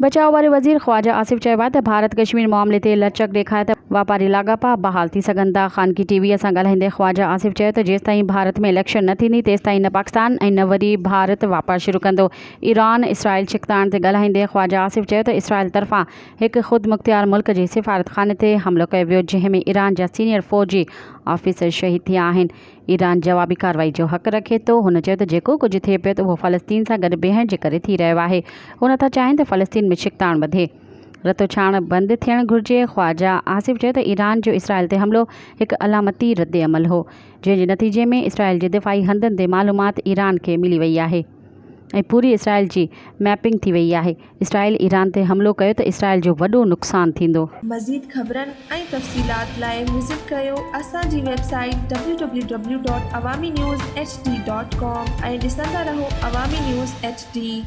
बचाव वारे वज़ीर ख़्वाजा आसिफ़ चयो आहे त भारत कश्मीर मामले ते लचक ॾेखारे त वापारी लाॻापा बहाल थी सघनि था। ख़ानगी टीवीअ सां ॻाल्हाईंदे ख़्वाजा आसिफ़ चयो त जेसिताईं भारत में इलेक्शन न थींदी तेसिताईं न पाकिस्तान ऐं न वरी भारत वापारु शुरू कंदो। ईरान इसराइल छिकताण ते ॻाल्हाईंदे ख़्वाजा आसिफ़ चयो त इसराइल तरफ़ां हिकु ख़ुदमुख्तियार मुल्क जे सिफ़ारतखाने ते हमिलो कयो वियो जंहिं में ईरान जा सीनियर फ़ौजी ऑफिसर शहीद थिया आहिनि। ईरान जवाबी कार्रवाई जो हक़ रखे थो। हुन चयो त जेको कुझु थिए पियो त उहो फ़लस्तीन सां गॾु बीहण जे करे थी रहियो आहे। हुन था चाहिनि त फ़लस्तीन में छिकताण वधे, रतो छाण बंदि थियणु घुरिजे। ख़्वाजा आसिफ़ चयो त ईरान जो इसराइल ते हमिलो हिकु अलामती रद्द अमल हो जंहिं जे नतीजे में इसराइल जे दिफ़ाई हंधनि ते मालूमात ईरान खे मिली वई आहे ऐं पूरी इसराइल जी मैपिंग थी वई आहे। इसराइल ईरान ते हमिलो कयो त इसराइल जो वॾो नुक़सानु थींदो। मज़ीद ख़बरनि ऐं तफ़सीलात लाइ विज़िट कयो असांजी वेबसाइट www.awamiNewsHD.com ऐं ॾिसंदा रहो अवामी न्यूज़ HD।